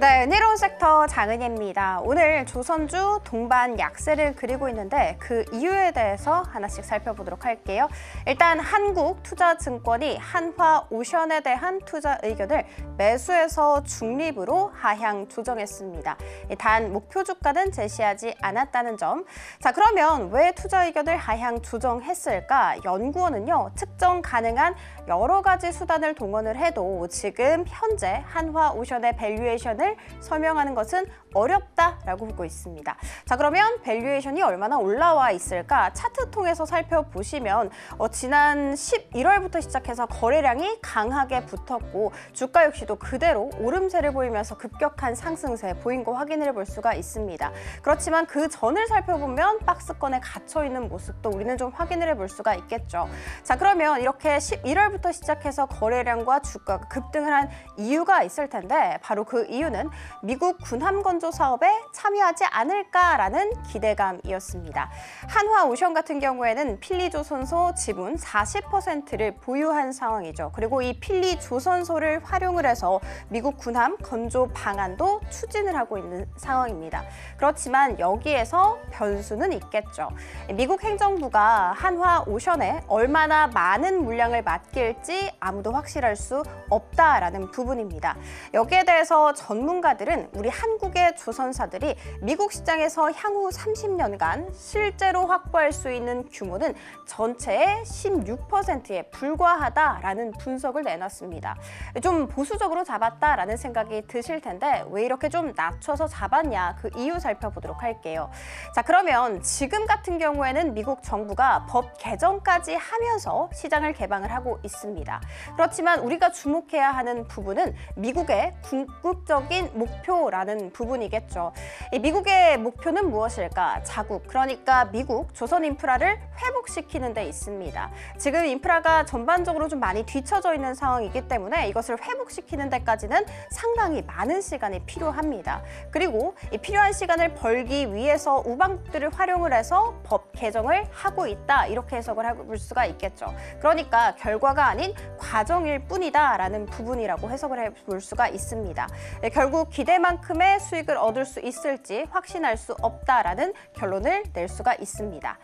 네, 은혜로운 섹터 장은혜입니다. 오늘 조선주 동반 약세를 그리고 있는데 그 이유에 대해서 하나씩 살펴보도록 할게요. 일단 한국투자증권이 한화오션에 대한 투자 의견을 매수해서 중립으로 하향 조정했습니다. 단 목표 주가는 제시하지 않았다는 점. 자, 그러면 왜 투자 의견을 하향 조정했을까? 연구원은요, 측정 가능한 여러 가지 수단을 동원을 해도 지금 현재 한화오션의 밸류에이션을 설명하는 것은 어렵다라고 보고 있습니다. 자, 그러면 밸류에이션이 얼마나 올라와 있을까? 차트 통해서 살펴보시면 지난 11월부터 시작해서 거래량이 강하게 붙었고 주가 역시도 그대로 오름세를 보이면서 급격한 상승세 보인 거 확인을 볼 수가 있습니다. 그렇지만 그 전을 살펴보면 박스권에 갇혀있는 모습도 우리는 좀 확인을 해볼 수가 있겠죠. 자, 그러면 이렇게 11월부터 시작해서 거래량과 주가가 급등을 한 이유가 있을 텐데 바로 그 이유는 미국 군함 건조 사업에 참여하지 않을까라는 기대감이었습니다. 한화오션 같은 경우에는 필리조선소 지분 40%를 보유한 상황이죠. 그리고 이 필리조선소를 활용을 해서 미국 군함 건조 방안도 추진을 하고 있는 상황입니다. 그렇지만 여기에서 변수는 있겠죠. 미국 행정부가 한화오션에 얼마나 많은 물량을 맡길지 아무도 확실할 수 없다라는 부분입니다. 여기에 대해서 전문가들은 우리 한국의 조선사들이 미국 시장에서 향후 30년간 실제로 확보할 수 있는 규모는 전체의 16%에 불과하다라는 분석을 내놨습니다. 좀 보수적으로 잡았다라는 생각이 드실 텐데 왜 이렇게 좀 낮춰서 잡았냐, 그 이유 살펴보도록 할게요. 자, 그러면 지금 같은 경우에는 미국 정부가 법 개정까지 하면서 시장을 개방을 하고 있습니다. 그렇지만 우리가 주목해야 하는 부분은 미국의 궁극적인 목표라는 부분이겠죠. 이 미국의 목표는 무엇일까? 자국, 그러니까 미국 조선 인프라를 회복시키는 데 있습니다. 지금 인프라가 전반적으로 좀 많이 뒤처져 있는 상황이기 때문에 이것을 회복시키는 데까지는 상당히 많은 시간이 필요합니다. 그리고 이 필요한 시간을 벌기 위해서 우방국들을 활용을 해서 법 개정을 하고 있다, 이렇게 해석을 해볼 수가 있겠죠. 그러니까 결과가 아닌 과정일 뿐이다라는 부분이라고 해석을 해볼 수가 있습니다. 결국 기대만큼의 수익을 얻을 수 있을지 확신할 수 없다라는 결론을 낼 수가 있습니다.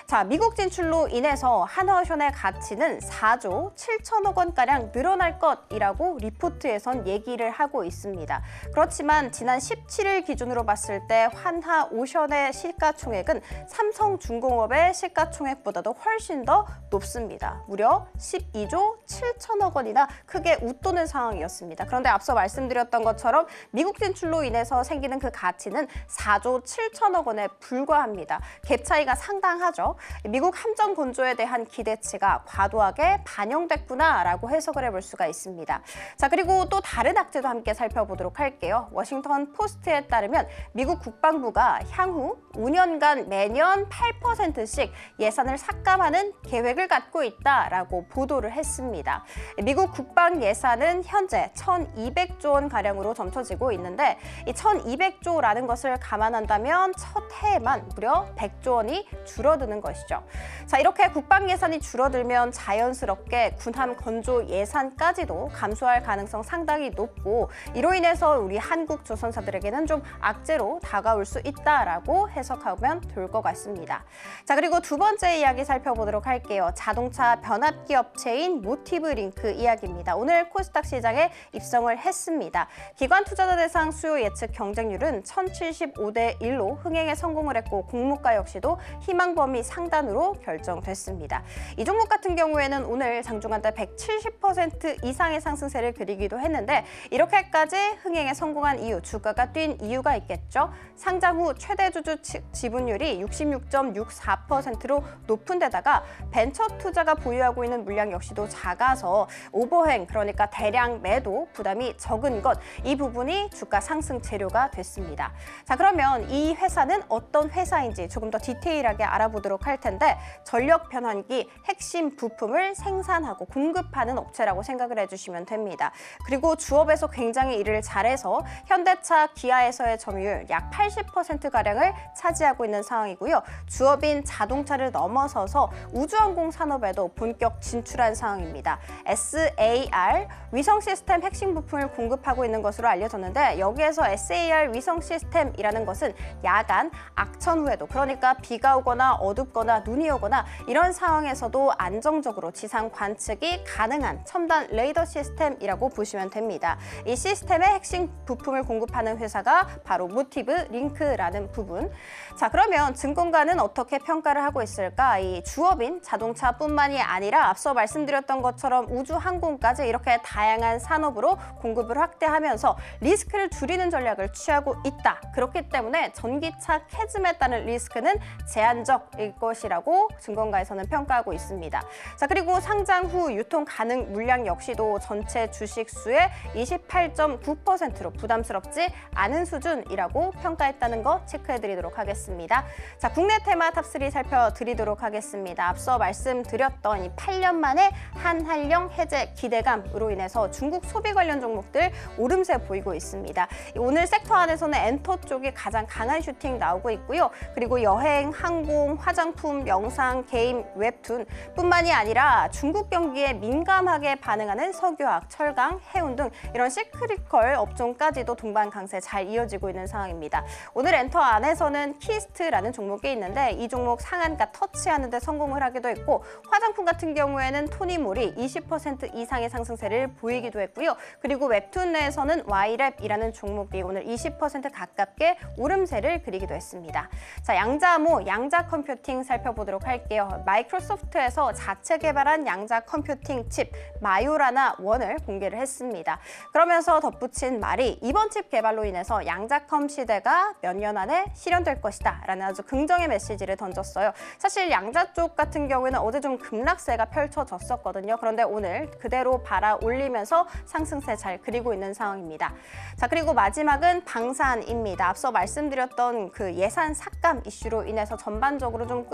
자, 미국 진출로 인해서 한화오션의 가치는 4조 7천억 원가량 늘어날 것이라고 리포트에선 얘기를 하고 있습니다. 그렇지만 지난 17일 기준으로 봤을 때 한화오션의 시가총액은 삼성중공업의 시가총액보다도 훨씬 더 높습니다. 무려 12조 7천억 원이나 크게 웃도는 상황이었습니다. 그런데 앞서 말씀드렸던 것처럼 미국 진출로 인해서 생기는 그 가치는 4조 7천억 원에 불과합니다. 갭 차이가 상당하죠. 미국 함정 건조에 대한 기대치가 과도하게 반영됐구나라고 해석을 해볼 수가 있습니다. 자, 그리고 또 다른 악재도 함께 살펴보도록 할게요. 워싱턴 포스트에 따르면 미국 국방부가 향후 5년간 매년 8%씩 예산을 삭감하는 계획을 갖고 있다라고 보도를 했습니다. 미국 국방 예산은 현재 1,200조 원 가량으로 점쳐지고 있는데 이 1,200조라는 것을 감안한다면 첫 해에만 무려 100조 원이 줄어드는 것이죠. 자, 이렇게 국방 예산이 줄어들면 자연스럽게 군함 건조 예산까지도 감소할 가능성 상당히 높고 이로 인해서 우리 한국 조선사들에게는 좀 악재로 다가올 수 있다라고 해석하면 될 것 같습니다. 자, 그리고 두 번째 이야기 살펴보도록 할게요. 자동차 변압기 업체인 모티브링크 이야기입니다. 오늘 코스닥 시장에 입성을 했습니다. 기관 투자자 대상 수요 예측 경쟁률은 1075대 1로 흥행에 성공을 했고 공모가 역시도 희망 범위 상단으로 결정됐습니다. 이 종목 같은 경우에는 오늘 장중한때 170% 이상의 상승세를 그리기도 했는데 이렇게까지 흥행에 성공한 이유, 주가가 뛴 이유가 있겠죠. 상장 후 최대 주주 지분율이 66.64%로 높은 데다가 벤처 투자가 보유하고 있는 물량 역시도 작아서 오버행, 그러니까 대량 매도 부담이 적은 것, 이 부분이 주가 상승 재료가 됐습니다. 자, 그러면 이 회사는 어떤 회사인지 조금 더 디테일하게 알아보도록 할 텐데 전력 변환기 핵심 부품을 생산하고 공급하는 업체라고 생각을 해주시면 됩니다. 그리고 주업에서 굉장히 일을 잘해서 현대차, 기아에서의 점유율 약 80%가량을 차지하고 있는 상황이고요. 주업인 자동차를 넘어서서 우주항공 산업에도 본격 진출한 상황입니다. SAR 위성 시스템 핵심 부품을 공급하고 있는 것으로 알려져 알려졌는데 여기에서 SAR 위성 시스템이라는 것은 야간, 악천 후에도 그러니까 비가 오거나 어둡거나 눈이 오거나 이런 상황에서도 안정적으로 지상 관측이 가능한 첨단 레이더 시스템이라고 보시면 됩니다. 이 시스템의 핵심 부품을 공급하는 회사가 바로 모티브 링크라는 부분. 자, 그러면 증권가는 어떻게 평가를 하고 있을까? 이 주업인 자동차뿐만이 아니라 앞서 말씀드렸던 것처럼 우주 항공까지 이렇게 다양한 산업으로 공급을 확대하면서 리스크를 줄이는 전략을 취하고 있다. 그렇기 때문에 전기차 캐즘에 따른 리스크는 제한적일 것이라고 증권가에서는 평가하고 있습니다. 자, 그리고 상장 후 유통 가능 물량 역시도 전체 주식 수의 28.9%로 부담스럽지 않은 수준이라고 평가했다는 거 체크해드리도록 하겠습니다. 자, 국내 테마 탑3 살펴드리도록 하겠습니다. 앞서 말씀드렸던 이 8년 만에 한한령 해제 기대감으로 인해서 중국 소비 관련 종목들 오름세 보이고 있습니다. 오늘 섹터 안에서는 엔터 쪽이 가장 강한 슈팅 나오고 있고요. 그리고 여행, 항공, 화장품, 영상, 게임, 웹툰 뿐만이 아니라 중국 경기에 민감하게 반응하는 석유화학, 철강, 해운 등 이런 시크릿컬 업종까지도 동반 강세 잘 이어지고 있는 상황입니다. 오늘 엔터 안에서는 키스트라는 종목이 있는데 이 종목 상한가 터치하는 데 성공을 하기도 했고 화장품 같은 경우에는 토니몰이 20% 이상의 상승세를 보이기도 했고요. 그리고 웹툰 내에서는 Y랩이라는 종목이 오늘 20% 가깝게 오름세를 그리기도 했습니다. 자, 양자모, 양자 컴퓨팅 살펴보도록 할게요. 마이크로소프트에서 자체 개발한 양자 컴퓨팅 칩 마요라나 1을 공개를 했습니다. 그러면서 덧붙인 말이 이번 칩 개발로 인해서 양자컴 시대가 몇 년 안에 실현될 것이다 라는 아주 긍정의 메시지를 던졌어요. 사실 양자 쪽 같은 경우에는 어제 좀 급락세가 펼쳐졌었거든요. 그런데 오늘 그대로 발아 올리면서 상승세 잘 그리고 있는 상황입니다. 자, 그리고 마지막은 방산입니다. 앞서 말씀드렸던 그 예산 삭감 이슈로 인해서 전반적으로 좀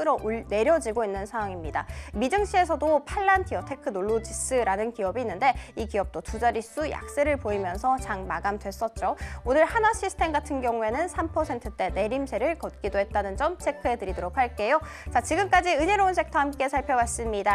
내려지고 있는 상황입니다. 미증시에서도 팔란티어 테크놀로지스라는 기업이 있는데 이 기업도 두 자릿수 약세를 보이면서 장 마감됐었죠. 오늘 하나시스템 같은 경우에는 3%대 내림세를 걷기도 했다는 점 체크해 드리도록 할게요. 자, 지금까지 은혜로운 섹터 함께 살펴봤습니다.